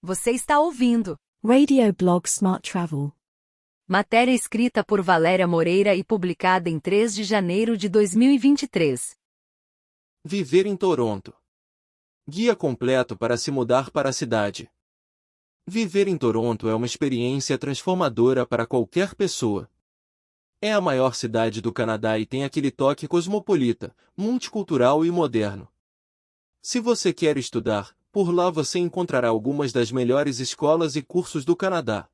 Você está ouvindo Radio Blog Smart Travel. matéria escrita por Valéria Moreira e publicada em 3 de janeiro de 2023. Viver em Toronto. Guia completo para se mudar para a cidade. Viver em Toronto é uma experiência transformadora para qualquer pessoa. É a maior cidade do Canadá e tem aquele toque cosmopolita, multicultural e moderno. Se você quer estudar, por lá você encontrará algumas das melhores escolas e cursos do Canadá.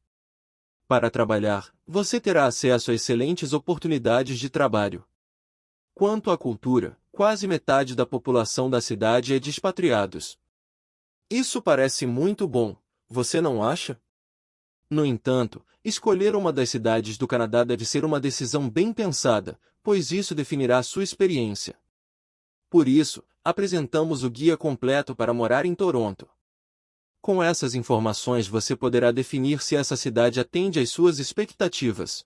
Para trabalhar, você terá acesso a excelentes oportunidades de trabalho. Quanto à cultura, quase metade da população da cidade é de expatriados. Isso parece muito bom, você não acha? No entanto, escolher uma das cidades do Canadá deve ser uma decisão bem pensada, pois isso definirá sua experiência. Por isso, apresentamos o guia completo para morar em Toronto. Com essas informações você poderá definir se essa cidade atende às suas expectativas.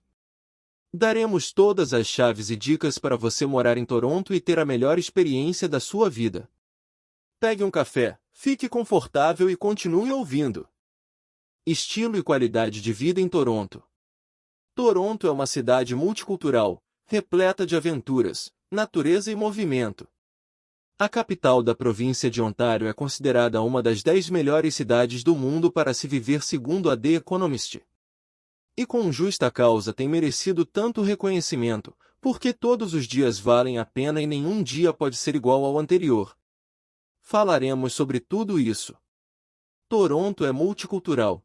Daremos todas as chaves e dicas para você morar em Toronto e ter a melhor experiência da sua vida. Pegue um café, fique confortável e continue ouvindo. Estilo e qualidade de vida em Toronto. Toronto é uma cidade multicultural, repleta de aventuras, natureza e movimento. A capital da província de Ontário é considerada uma das 10 melhores cidades do mundo para se viver segundo a The Economist. E com justa causa tem merecido tanto reconhecimento, porque todos os dias valem a pena e nenhum dia pode ser igual ao anterior. Falaremos sobre tudo isso. Toronto é multicultural.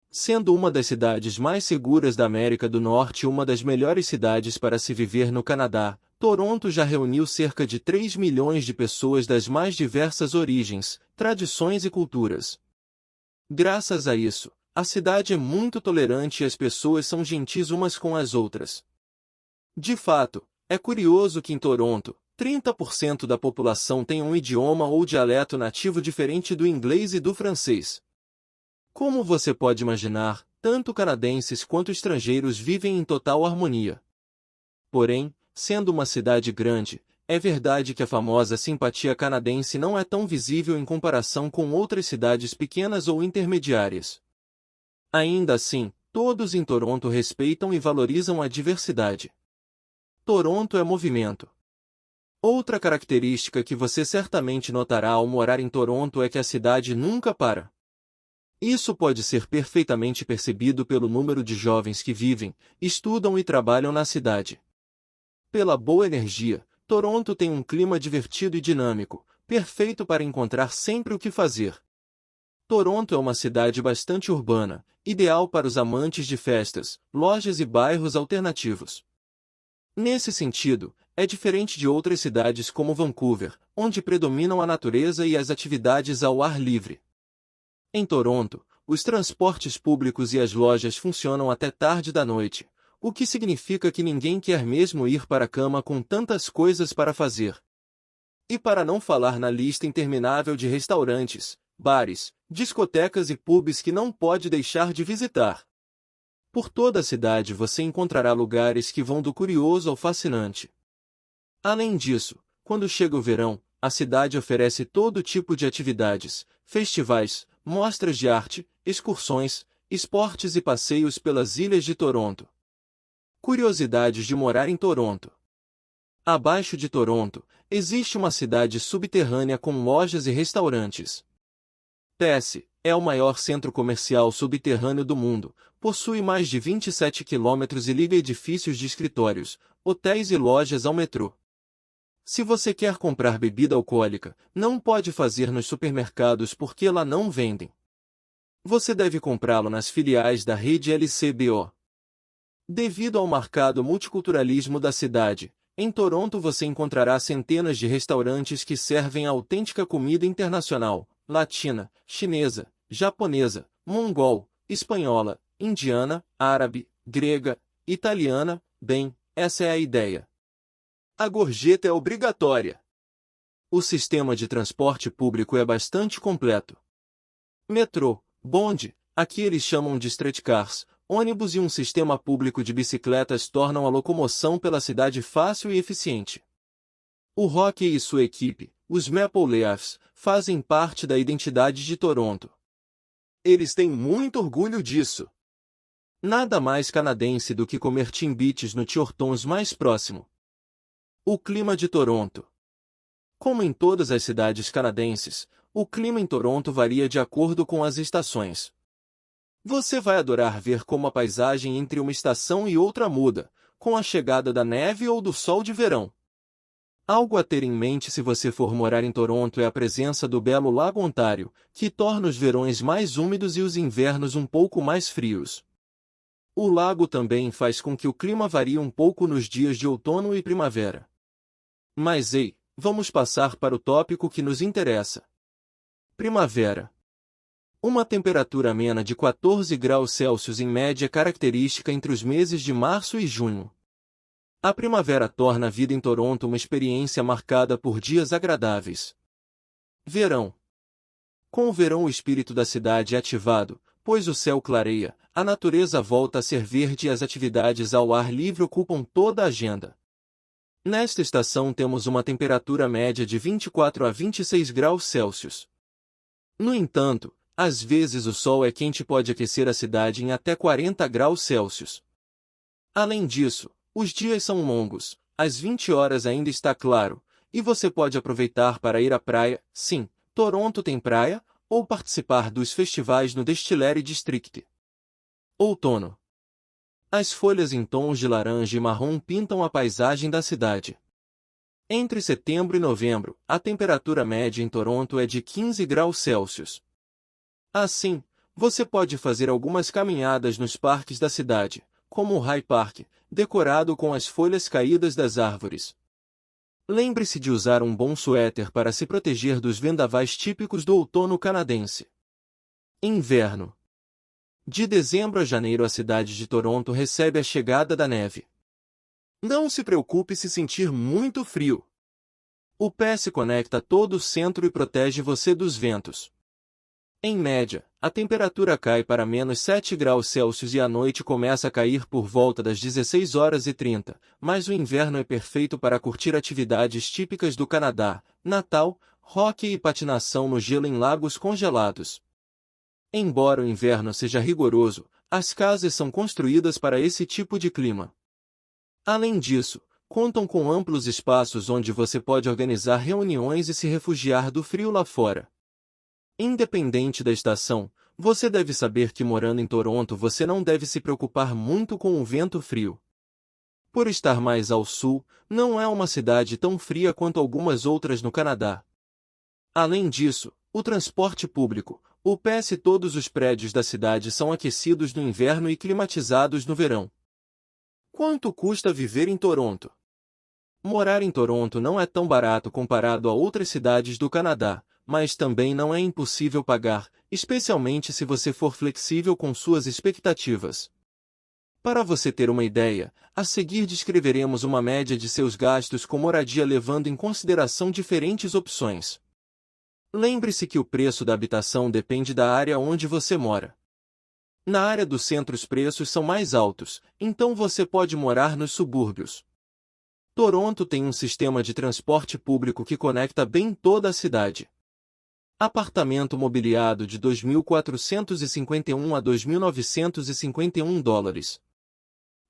Sendo uma das cidades mais seguras da América do Norte e uma das melhores cidades para se viver no Canadá, Toronto já reuniu cerca de 3 milhões de pessoas das mais diversas origens, tradições e culturas. Graças a isso, a cidade é muito tolerante e as pessoas são gentis umas com as outras. De fato, é curioso que em Toronto, 30% da população tem um idioma ou dialeto nativo diferente do inglês e do francês. Como você pode imaginar, tanto canadenses quanto estrangeiros vivem em total harmonia. Porém, sendo uma cidade grande, é verdade que a famosa simpatia canadense não é tão visível em comparação com outras cidades pequenas ou intermediárias. Ainda assim, todos em Toronto respeitam e valorizam a diversidade. Toronto é movimento. Outra característica que você certamente notará ao morar em Toronto é que a cidade nunca para. Isso pode ser perfeitamente percebido pelo número de jovens que vivem, estudam e trabalham na cidade. Pela boa energia, Toronto tem um clima divertido e dinâmico, perfeito para encontrar sempre o que fazer. Toronto é uma cidade bastante urbana, ideal para os amantes de festas, lojas e bairros alternativos. Nesse sentido, é diferente de outras cidades como Vancouver, onde predominam a natureza e as atividades ao ar livre. Em Toronto, os transportes públicos e as lojas funcionam até tarde da noite, o que significa que ninguém quer mesmo ir para a cama com tantas coisas para fazer. E para não falar na lista interminável de restaurantes, bares, discotecas e pubs que não pode deixar de visitar. Por toda a cidade você encontrará lugares que vão do curioso ao fascinante. Além disso, quando chega o verão, a cidade oferece todo tipo de atividades, festivais, mostras de arte, excursões, esportes e passeios pelas ilhas de Toronto. Curiosidades de morar em Toronto. Abaixo de Toronto, existe uma cidade subterrânea com lojas e restaurantes. PS é o maior centro comercial subterrâneo do mundo, possui mais de 27 quilômetros e liga edifícios de escritórios, hotéis e lojas ao metrô. Se você quer comprar bebida alcoólica, não pode fazer nos supermercados porque lá não vendem. Você deve comprá-lo nas filiais da rede LCBO. Devido ao marcado multiculturalismo da cidade, em Toronto você encontrará centenas de restaurantes que servem a autêntica comida internacional, latina, chinesa, japonesa, mongol, espanhola, indiana, árabe, grega, italiana. Bem, essa é a ideia. A gorjeta é obrigatória. O sistema de transporte público é bastante completo. Metrô, bonde, aqui eles chamam de streetcars, ônibus e um sistema público de bicicletas tornam a locomoção pela cidade fácil e eficiente. O Hockey e sua equipe, os Maple Leafs, fazem parte da identidade de Toronto. Eles têm muito orgulho disso. Nada mais canadense do que comer Timbits no Tiortons mais próximo. O clima de Toronto. Como em todas as cidades canadenses, o clima em Toronto varia de acordo com as estações. Você vai adorar ver como a paisagem entre uma estação e outra muda, com a chegada da neve ou do sol de verão. Algo a ter em mente se você for morar em Toronto é a presença do belo Lago Ontário, que torna os verões mais úmidos e os invernos um pouco mais frios. O lago também faz com que o clima varie um pouco nos dias de outono e primavera. Mas ei, vamos passar para o tópico que nos interessa. Primavera. Uma temperatura amena de 14 graus Celsius em média é característica entre os meses de março e junho. A primavera torna a vida em Toronto uma experiência marcada por dias agradáveis. Verão. Com o verão o espírito da cidade é ativado, pois o céu clareia, a natureza volta a ser verde e as atividades ao ar livre ocupam toda a agenda. Nesta estação temos uma temperatura média de 24 a 26 graus Celsius. No entanto, às vezes o sol é quente e pode aquecer a cidade em até 40 graus Celsius. Além disso, os dias são longos, às 20 horas ainda está claro, e você pode aproveitar para ir à praia, sim, Toronto tem praia, ou participar dos festivais no Distillery District. Outono. As folhas em tons de laranja e marrom pintam a paisagem da cidade. Entre setembro e novembro, a temperatura média em Toronto é de 15 graus Celsius. Assim, você pode fazer algumas caminhadas nos parques da cidade, como o High Park, decorado com as folhas caídas das árvores. Lembre-se de usar um bom suéter para se proteger dos vendavais típicos do outono canadense. Inverno. De dezembro a janeiro a cidade de Toronto recebe a chegada da neve. Não se preocupe se sentir muito frio. O pé se conecta a todo o centro e protege você dos ventos. Em média, a temperatura cai para menos 7 graus Celsius e a noite começa a cair por volta das 16 horas e 30, mas o inverno é perfeito para curtir atividades típicas do Canadá, Natal, hóquei e patinação no gelo em lagos congelados. Embora o inverno seja rigoroso, as casas são construídas para esse tipo de clima. Além disso, contam com amplos espaços onde você pode organizar reuniões e se refugiar do frio lá fora. Independente da estação, você deve saber que morando em Toronto você não deve se preocupar muito com o vento frio. Por estar mais ao sul, não é uma cidade tão fria quanto algumas outras no Canadá. Além disso, o transporte público, o PS e todos os prédios da cidade são aquecidos no inverno e climatizados no verão. Quanto custa viver em Toronto? Morar em Toronto não é tão barato comparado a outras cidades do Canadá, mas também não é impossível pagar, especialmente se você for flexível com suas expectativas. Para você ter uma ideia, a seguir descreveremos uma média de seus gastos com moradia levando em consideração diferentes opções. Lembre-se que o preço da habitação depende da área onde você mora. Na área do centro os preços são mais altos, então você pode morar nos subúrbios. Toronto tem um sistema de transporte público que conecta bem toda a cidade. Apartamento mobiliado de 2.451 a 2.951 dólares.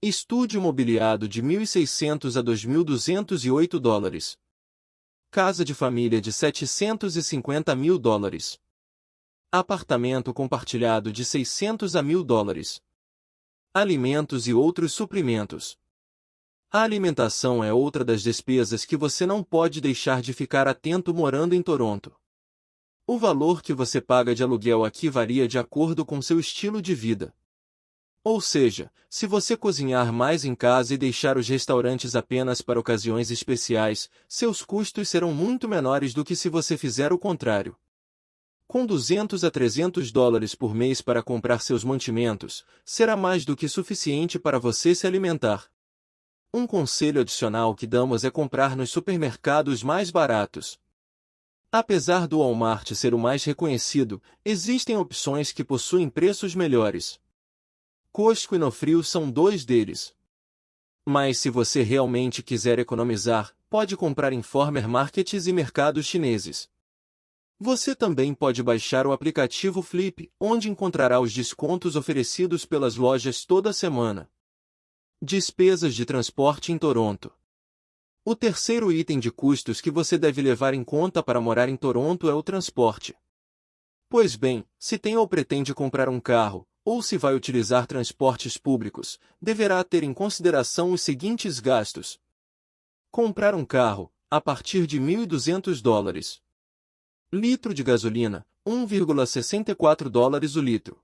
Estúdio mobiliado de 1.600 a 2.208 dólares. Casa de família de 750 mil dólares. Apartamento compartilhado de 600 a 1.000 dólares. Alimentos e outros suprimentos. A alimentação é outra das despesas que você não pode deixar de ficar atento morando em Toronto. O valor que você paga de aluguel aqui varia de acordo com seu estilo de vida. Ou seja, se você cozinhar mais em casa e deixar os restaurantes apenas para ocasiões especiais, seus custos serão muito menores do que se você fizer o contrário. Com 200 a 300 dólares por mês para comprar seus mantimentos, será mais do que suficiente para você se alimentar. Um conselho adicional que damos é comprar nos supermercados mais baratos. Apesar do Walmart ser o mais reconhecido, existem opções que possuem preços melhores. Costco e Nofrio são dois deles. Mas se você realmente quiser economizar, pode comprar em farmer markets e mercados chineses. Você também pode baixar o aplicativo Flip, onde encontrará os descontos oferecidos pelas lojas toda semana. Despesas de transporte em Toronto. O terceiro item de custos que você deve levar em conta para morar em Toronto é o transporte. Pois bem, se tem ou pretende comprar um carro, ou se vai utilizar transportes públicos, deverá ter em consideração os seguintes gastos. Comprar um carro, a partir de $1.200. Litro de gasolina, $1,64 o litro.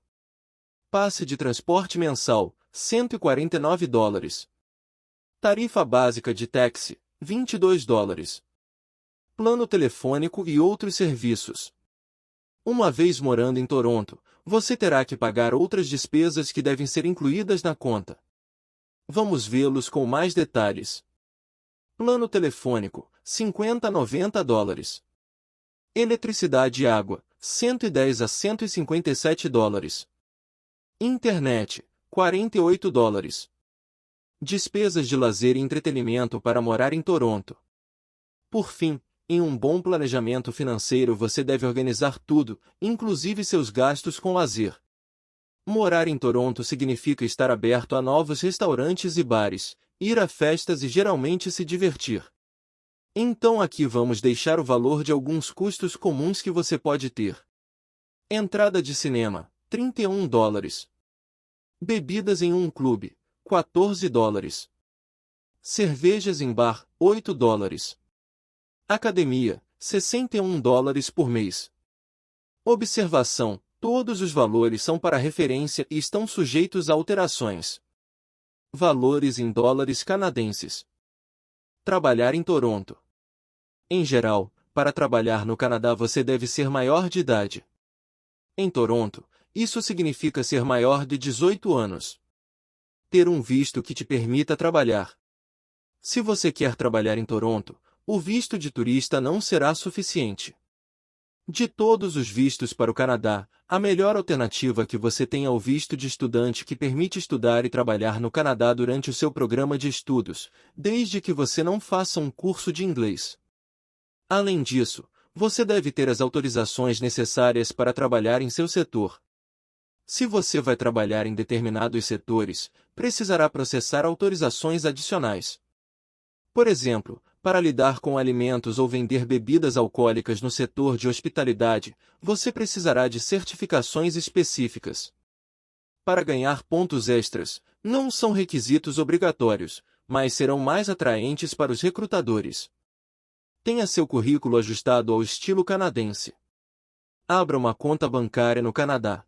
Passe de transporte mensal, $149. Tarifa básica de táxi, $22. Plano telefônico e outros serviços. Uma vez morando em Toronto, você terá que pagar outras despesas que devem ser incluídas na conta. Vamos vê-los com mais detalhes. Plano telefônico, $50 a $90. Eletricidade e água, $110 a $157. Internet, $48. Despesas de lazer e entretenimento para morar em Toronto. Por fim, em um bom planejamento financeiro você deve organizar tudo, inclusive seus gastos com lazer. Morar em Toronto significa estar aberto a novos restaurantes e bares, ir a festas e geralmente se divertir. Então aqui vamos deixar o valor de alguns custos comuns que você pode ter. Entrada de cinema, $31. Bebidas em um clube, $14. Cervejas em bar, $8. Academia, $61 por mês. Observação: todos os valores são para referência e estão sujeitos a alterações. Valores em dólares canadenses. Trabalhar em Toronto. Em geral, para trabalhar no Canadá você deve ser maior de idade. Em Toronto, isso significa ser maior de 18 anos. Ter um visto que te permita trabalhar. Se você quer trabalhar em Toronto, o visto de turista não será suficiente. De todos os vistos para o Canadá, a melhor alternativa que você tem é o visto de estudante que permite estudar e trabalhar no Canadá durante o seu programa de estudos, desde que você não faça um curso de inglês. Além disso, você deve ter as autorizações necessárias para trabalhar em seu setor. Se você vai trabalhar em determinados setores, precisará processar autorizações adicionais. Por exemplo, para lidar com alimentos ou vender bebidas alcoólicas no setor de hospitalidade, você precisará de certificações específicas. Para ganhar pontos extras, não são requisitos obrigatórios, mas serão mais atraentes para os recrutadores. Tenha seu currículo ajustado ao estilo canadense. Abra uma conta bancária no Canadá.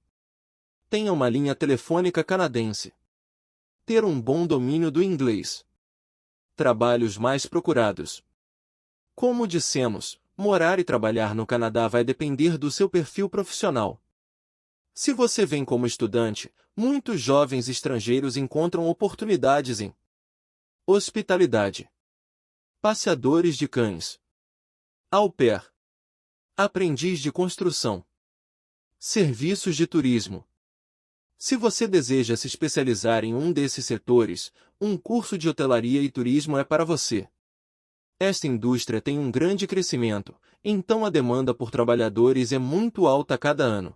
Tenha uma linha telefônica canadense. Ter um bom domínio do inglês. Trabalhos mais procurados. Como dissemos, morar e trabalhar no Canadá vai depender do seu perfil profissional. Se você vem como estudante, muitos jovens estrangeiros encontram oportunidades em hospitalidade, passeadores de cães, au pair, aprendiz de construção, serviços de turismo. Se você deseja se especializar em um desses setores, um curso de hotelaria e turismo é para você. Esta indústria tem um grande crescimento, então a demanda por trabalhadores é muito alta a cada ano.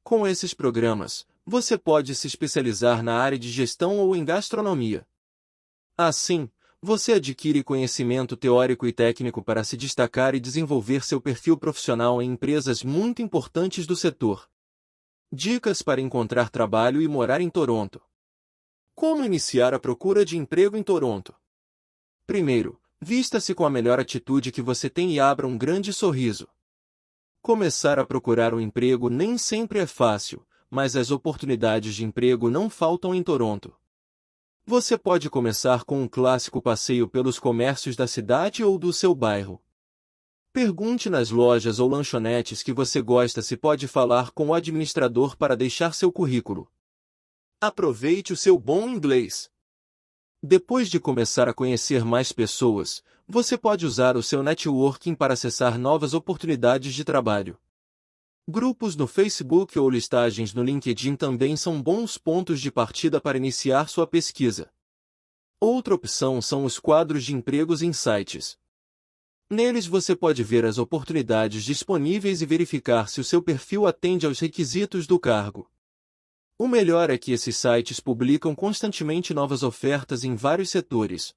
Com esses programas, você pode se especializar na área de gestão ou em gastronomia. Assim, você adquire conhecimento teórico e técnico para se destacar e desenvolver seu perfil profissional em empresas muito importantes do setor. Dicas para encontrar trabalho e morar em Toronto. Como iniciar a procura de emprego em Toronto? Primeiro, vista-se com a melhor atitude que você tem e abra um grande sorriso. Começar a procurar um emprego nem sempre é fácil, mas as oportunidades de emprego não faltam em Toronto. Você pode começar com um clássico passeio pelos comércios da cidade ou do seu bairro. Pergunte nas lojas ou lanchonetes que você gosta se pode falar com o administrador para deixar seu currículo. Aproveite o seu bom inglês. Depois de começar a conhecer mais pessoas, você pode usar o seu networking para acessar novas oportunidades de trabalho. Grupos no Facebook ou listagens no LinkedIn também são bons pontos de partida para iniciar sua pesquisa. Outra opção são os quadros de empregos em sites. Neles você pode ver as oportunidades disponíveis e verificar se o seu perfil atende aos requisitos do cargo. O melhor é que esses sites publicam constantemente novas ofertas em vários setores.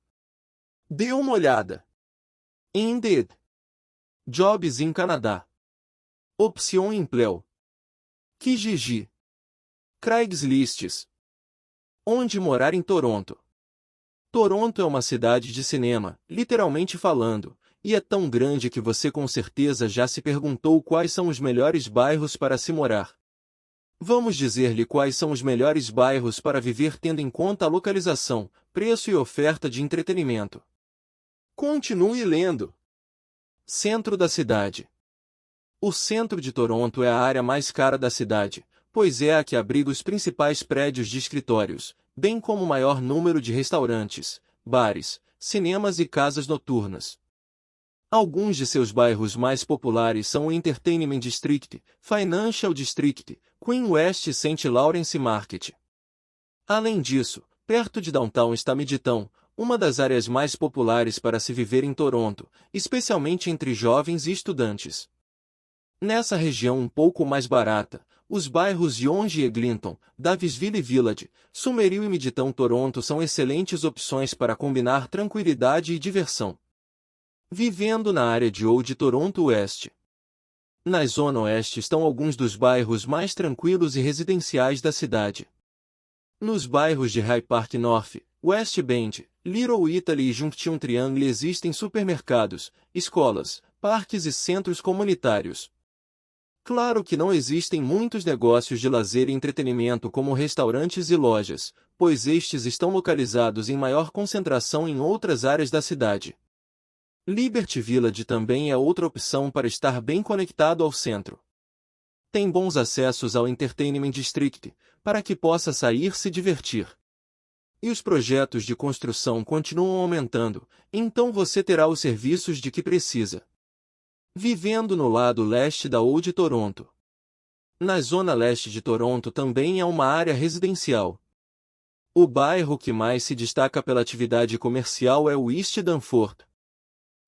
Dê uma olhada. Indeed. Jobs in Canadá. Option Empleo. Kijiji. Craigslist. Onde morar em Toronto? Toronto é uma cidade de cinema, literalmente falando, e é tão grande que você com certeza já se perguntou quais são os melhores bairros para se morar. Vamos dizer-lhe quais são os melhores bairros para viver tendo em conta a localização, preço e oferta de entretenimento. Continue lendo. Centro da cidade. O centro de Toronto é a área mais cara da cidade, pois é a que abriga os principais prédios de escritórios, bem como o maior número de restaurantes, bares, cinemas e casas noturnas. Alguns de seus bairros mais populares são o Entertainment District, Financial District, Queen West e St. Lawrence Market. Além disso, perto de Downtown está Midtown, uma das áreas mais populares para se viver em Toronto, especialmente entre jovens e estudantes. Nessa região um pouco mais barata, os bairros Yonge e Eglinton, Davisville Village, Summerhill e Midtown Toronto são excelentes opções para combinar tranquilidade e diversão. Vivendo na área de Old Toronto Oeste. Na zona oeste estão alguns dos bairros mais tranquilos e residenciais da cidade. Nos bairros de High Park North, West Bend, Little Italy e Junction Triangle existem supermercados, escolas, parques e centros comunitários. Claro que não existem muitos negócios de lazer e entretenimento como restaurantes e lojas, pois estes estão localizados em maior concentração em outras áreas da cidade. Liberty Village também é outra opção para estar bem conectado ao centro. Tem bons acessos ao Entertainment District, para que possa sair se divertir. E os projetos de construção continuam aumentando, então você terá os serviços de que precisa. Vivendo no lado leste da Old Toronto. Na zona leste de Toronto também é uma área residencial. O bairro que mais se destaca pela atividade comercial é o East Danforth.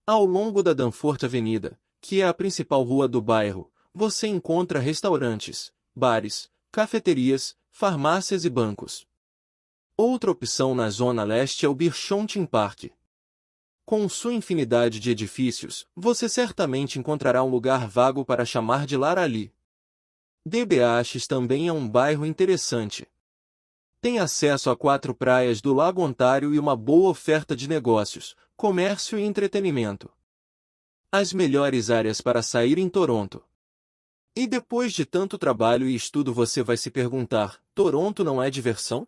Ao longo da Danforth Avenida, que é a principal rua do bairro, você encontra restaurantes, bares, cafeterias, farmácias e bancos. Outra opção na zona leste é o Birchontin Park. Com sua infinidade de edifícios, você certamente encontrará um lugar vago para chamar de lar ali. DBHs também é um bairro interessante. Tem acesso a 4 praias do Lago Ontário e uma boa oferta de negócios, comércio e entretenimento. As melhores áreas para sair em Toronto. E depois de tanto trabalho e estudo você vai se perguntar, Toronto não é diversão?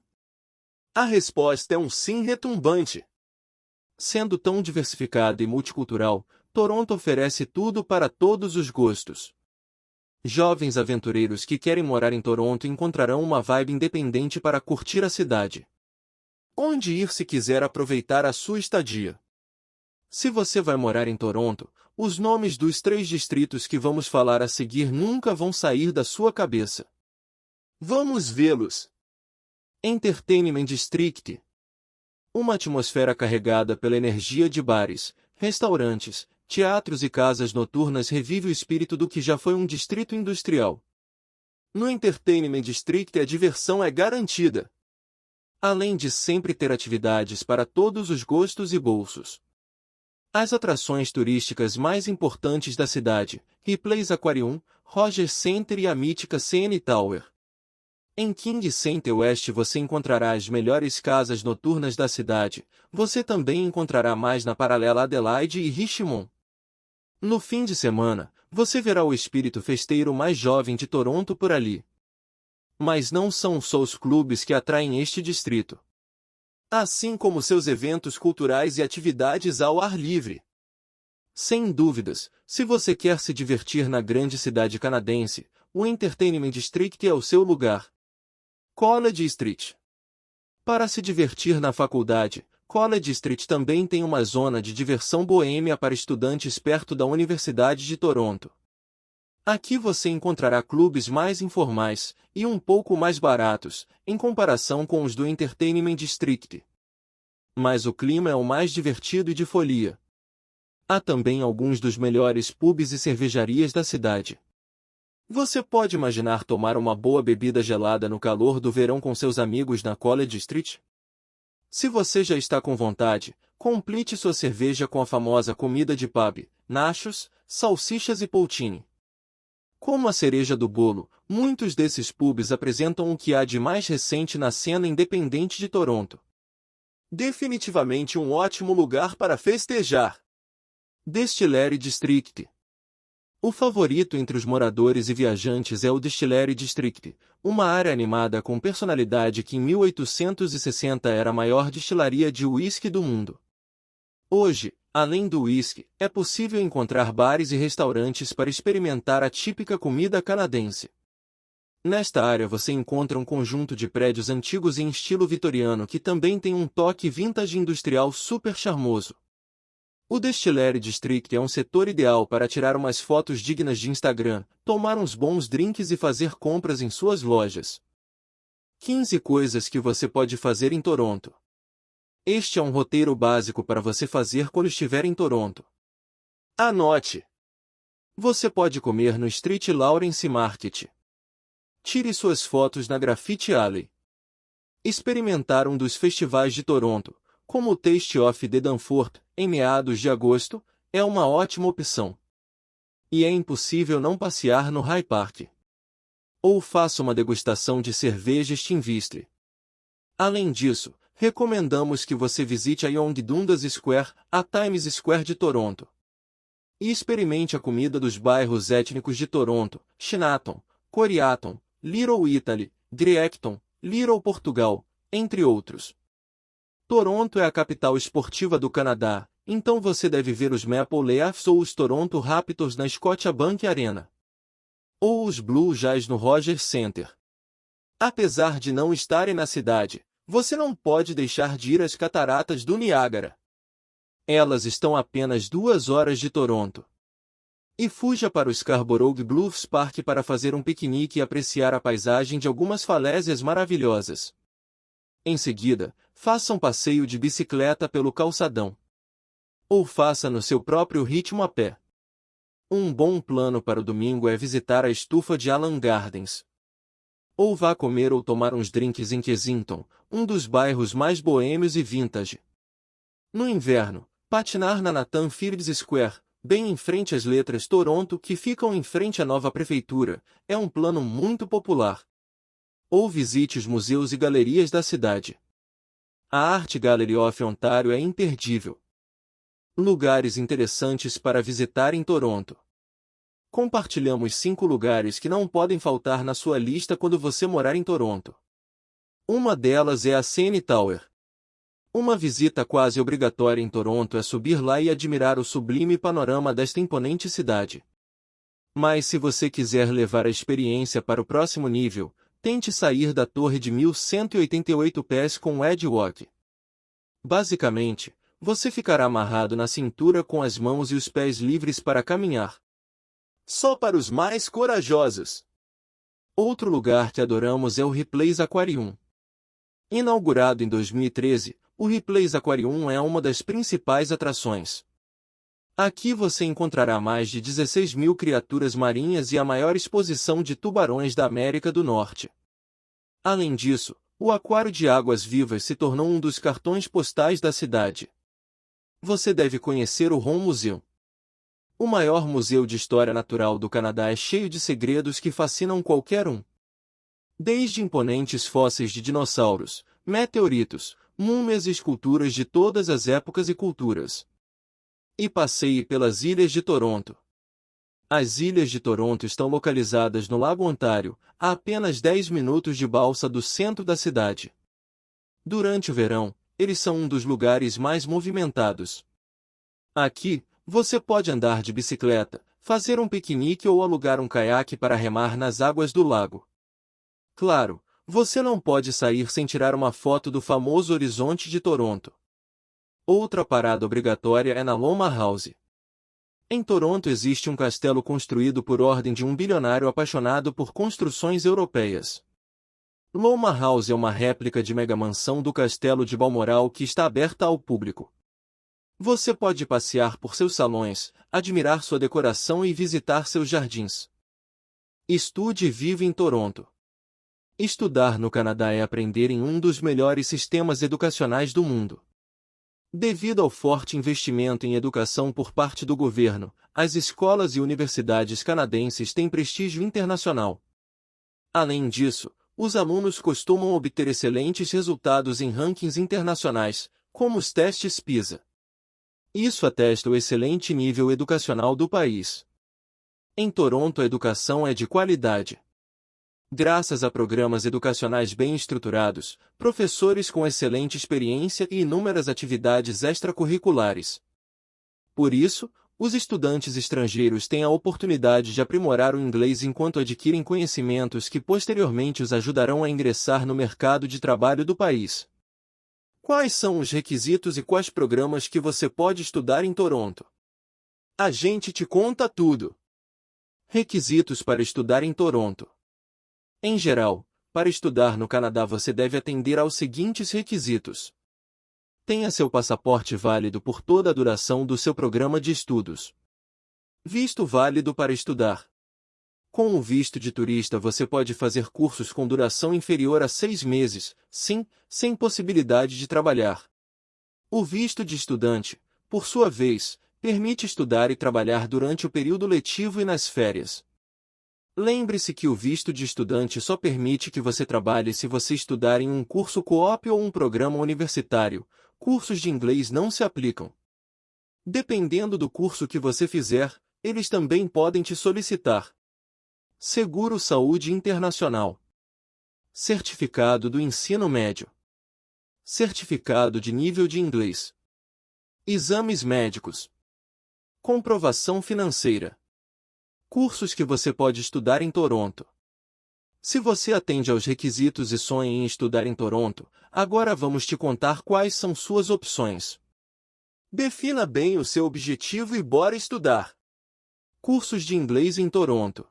A resposta é um sim retumbante. Sendo tão diversificado e multicultural, Toronto oferece tudo para todos os gostos. Jovens aventureiros que querem morar em Toronto encontrarão uma vibe independente para curtir a cidade. Onde ir se quiser aproveitar a sua estadia? Se você vai morar em Toronto, os nomes dos 3 distritos que vamos falar a seguir nunca vão sair da sua cabeça. Vamos vê-los. Entertainment District. Uma atmosfera carregada pela energia de bares, restaurantes, teatros e casas noturnas revive o espírito do que já foi um distrito industrial. No Entertainment District a diversão é garantida. Além de sempre ter atividades para todos os gostos e bolsos. As atrações turísticas mais importantes da cidade, Ripley's Aquarium, Rogers Center e a mítica CN Tower. Em King Center West você encontrará as melhores casas noturnas da cidade, você também encontrará mais na paralela Adelaide e Richmond. No fim de semana, você verá o espírito festeiro mais jovem de Toronto por ali. Mas não são só os clubes que atraem este distrito. Assim como seus eventos culturais e atividades ao ar livre. Sem dúvidas, se você quer se divertir na grande cidade canadense, o Entertainment District é o seu lugar. College Street. Para se divertir na faculdade, College Street também tem uma zona de diversão boêmia para estudantes perto da Universidade de Toronto. Aqui você encontrará clubes mais informais e um pouco mais baratos, em comparação com os do Entertainment District. Mas o clima é o mais divertido e de folia. Há também alguns dos melhores pubs e cervejarias da cidade. Você pode imaginar tomar uma boa bebida gelada no calor do verão com seus amigos na College Street? Se você já está com vontade, complete sua cerveja com a famosa comida de pub, nachos, salsichas e poutine. Como a cereja do bolo, muitos desses pubs apresentam o que há de mais recente na cena independente de Toronto. Definitivamente um ótimo lugar para festejar. Distillery District. O favorito entre os moradores e viajantes é o Distillery District, uma área animada com personalidade que em 1860 era a maior destilaria de uísque do mundo. Hoje, além do uísque, é possível encontrar bares e restaurantes para experimentar a típica comida canadense. Nesta área você encontra um conjunto de prédios antigos em estilo vitoriano que também tem um toque vintage industrial super charmoso. O Distillery District é um setor ideal para tirar umas fotos dignas de Instagram, tomar uns bons drinks e fazer compras em suas lojas. 15 coisas que você pode fazer em Toronto. Este é um roteiro básico para você fazer quando estiver em Toronto. Anote! Você pode comer no Street Lawrence Market. Tire suas fotos na Graffiti Alley. Experimentar um dos festivais de Toronto, como o Taste of the Danforth, em meados de agosto, é uma ótima opção. E é impossível não passear no High Park. Ou faça uma degustação de cerveja Steinvistre. Além disso, recomendamos que você visite a Yonge Dundas Square, a Times Square de Toronto. E experimente a comida dos bairros étnicos de Toronto, Chinatown, Koreatown, Little Italy, Greektown, Little Portugal, entre outros. Toronto é a capital esportiva do Canadá, então você deve ver os Maple Leafs ou os Toronto Raptors na Scotiabank Arena. Ou os Blue Jays no Rogers Centre. Apesar de não estarem na cidade, você não pode deixar de ir às Cataratas do Niágara. Elas estão a apenas 2 horas de Toronto. E fuja para o Scarborough Bluffs Park para fazer um piquenique e apreciar a paisagem de algumas falésias maravilhosas. Em seguida, faça um passeio de bicicleta pelo calçadão. Ou faça no seu próprio ritmo a pé. Um bom plano para o domingo é visitar a estufa de Allan Gardens. Ou vá comer ou tomar uns drinks em Kensington, um dos bairros mais boêmios e vintage. No inverno, patinar na Nathan Phillips Square, bem em frente às letras Toronto que ficam em frente à nova prefeitura, é um plano muito popular. Ou visite os museus e galerias da cidade. A Art Gallery of Ontario é imperdível. Lugares interessantes para visitar em Toronto. Compartilhamos 5 lugares que não podem faltar na sua lista quando você morar em Toronto. Uma delas é a CN Tower. Uma visita quase obrigatória em Toronto é subir lá e admirar o sublime panorama desta imponente cidade. Mas se você quiser levar a experiência para o próximo nível, tente sair da torre de 1188 pés com o Edgewalk. Basicamente, você ficará amarrado na cintura com as mãos e os pés livres para caminhar. Só para os mais corajosos. Outro lugar que adoramos é o Ripley's Aquarium. Inaugurado em 2013, o Ripley's Aquarium é uma das principais atrações. Aqui você encontrará mais de 16 mil criaturas marinhas e a maior exposição de tubarões da América do Norte. Além disso, o aquário de águas vivas se tornou um dos cartões postais da cidade. Você deve conhecer o Ron Museum. O maior museu de história natural do Canadá é cheio de segredos que fascinam qualquer um. Desde imponentes fósseis de dinossauros, meteoritos, múmias e esculturas de todas as épocas e culturas. E passeie pelas Ilhas de Toronto. As Ilhas de Toronto estão localizadas no Lago Ontário, a apenas 10 minutos de balsa do centro da cidade. Durante o verão, eles são um dos lugares mais movimentados. Aqui, você pode andar de bicicleta, fazer um piquenique ou alugar um caiaque para remar nas águas do lago. Claro, você não pode sair sem tirar uma foto do famoso horizonte de Toronto. Outra parada obrigatória é na Loma House. Em Toronto existe um castelo construído por ordem de um bilionário apaixonado por construções europeias. Loma House é uma réplica de mega-mansão do castelo de Balmoral que está aberta ao público. Você pode passear por seus salões, admirar sua decoração e visitar seus jardins. Estude e vive em Toronto. Estudar no Canadá é aprender em um dos melhores sistemas educacionais do mundo. Devido ao forte investimento em educação por parte do governo, as escolas e universidades canadenses têm prestígio internacional. Além disso, os alunos costumam obter excelentes resultados em rankings internacionais, como os testes PISA. Isso atesta o excelente nível educacional do país. Em Toronto, a educação é de qualidade. Graças a programas educacionais bem estruturados, professores com excelente experiência e inúmeras atividades extracurriculares. Por isso, os estudantes estrangeiros têm a oportunidade de aprimorar o inglês enquanto adquirem conhecimentos que posteriormente os ajudarão a ingressar no mercado de trabalho do país. Quais são os requisitos e quais programas que você pode estudar em Toronto? A gente te conta tudo. Requisitos para estudar em Toronto. Em geral, para estudar no Canadá você deve atender aos seguintes requisitos. Tenha seu passaporte válido por toda a duração do seu programa de estudos. Visto válido para estudar. Com o visto de turista você pode fazer cursos com duração inferior a 6 meses, sim, sem possibilidade de trabalhar. O visto de estudante, por sua vez, permite estudar e trabalhar durante o período letivo e nas férias. Lembre-se que o visto de estudante só permite que você trabalhe se você estudar em um curso co-op ou um programa universitário. Cursos de inglês não se aplicam. Dependendo do curso que você fizer, eles também podem te solicitar. Seguro-saúde internacional. Certificado do ensino médio. Certificado de nível de inglês. Exames médicos. Comprovação financeira. Cursos que você pode estudar em Toronto. Se você atende aos requisitos e sonha em estudar em Toronto, agora vamos te contar quais são suas opções. Defina bem o seu objetivo e bora estudar. Cursos de inglês em Toronto.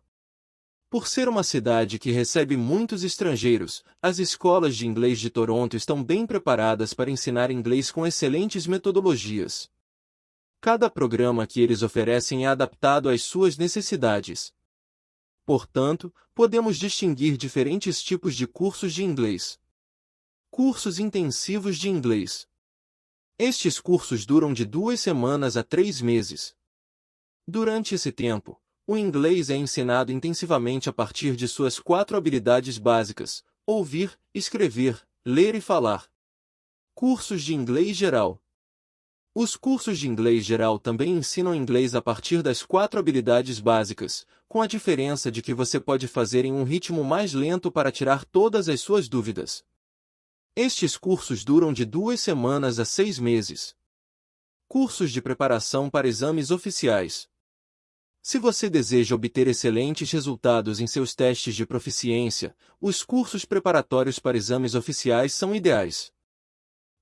Por ser uma cidade que recebe muitos estrangeiros, as escolas de inglês de Toronto estão bem preparadas para ensinar inglês com excelentes metodologias. Cada programa que eles oferecem é adaptado às suas necessidades. Portanto, podemos distinguir diferentes tipos de cursos de inglês. Cursos intensivos de inglês. Estes cursos duram de 2 semanas a 3 meses. Durante esse tempo, o inglês é ensinado intensivamente a partir de suas 4 habilidades básicas: ouvir, escrever, ler e falar. Cursos de inglês geral. Os cursos de inglês geral também ensinam inglês a partir das 4 habilidades básicas, com a diferença de que você pode fazer em um ritmo mais lento para tirar todas as suas dúvidas. Estes cursos duram de 2 semanas a 6 meses. Cursos de preparação para exames oficiais. Se você deseja obter excelentes resultados em seus testes de proficiência, os cursos preparatórios para exames oficiais são ideais.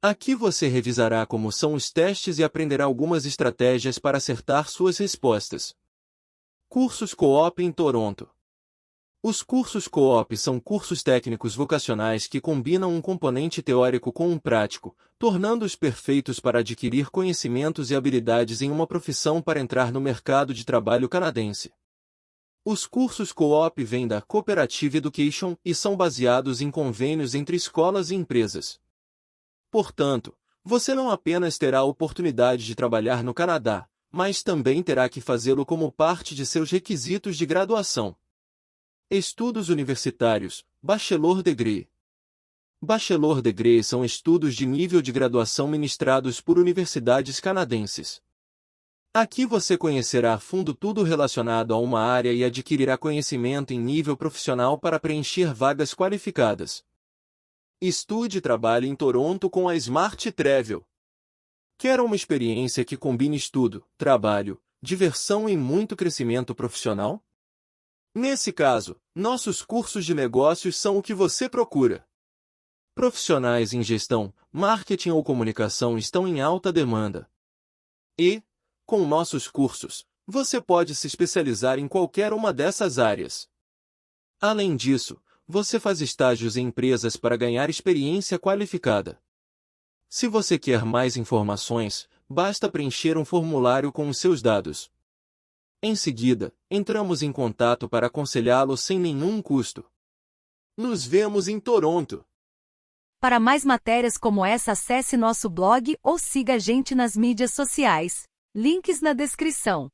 Aqui você revisará como são os testes e aprenderá algumas estratégias para acertar suas respostas. Cursos Co-op em Toronto. Os cursos Co-op são cursos técnicos vocacionais que combinam um componente teórico com um prático, tornando-os perfeitos para adquirir conhecimentos e habilidades em uma profissão para entrar no mercado de trabalho canadense. Os cursos Co-op vêm da Cooperative Education e são baseados em convênios entre escolas e empresas. Portanto, você não apenas terá a oportunidade de trabalhar no Canadá, mas também terá que fazê-lo como parte de seus requisitos de graduação. Estudos universitários, Bachelor Degree. Bachelor Degree são estudos de nível de graduação ministrados por universidades canadenses. Aqui você conhecerá a fundo tudo relacionado a uma área e adquirirá conhecimento em nível profissional para preencher vagas qualificadas. Estude e trabalhe em Toronto com a Smart Travel. Quer uma experiência que combine estudo, trabalho, diversão e muito crescimento profissional? Nesse caso, nossos cursos de negócios são o que você procura. Profissionais em gestão, marketing ou comunicação estão em alta demanda. E, com nossos cursos, você pode se especializar em qualquer uma dessas áreas. Além disso, você faz estágios em empresas para ganhar experiência qualificada. Se você quer mais informações, basta preencher um formulário com os seus dados. Em seguida, entramos em contato para aconselhá-lo sem nenhum custo. Nos vemos em Toronto! Para mais matérias como essa, acesse nosso blog ou siga a gente nas mídias sociais. Links na descrição.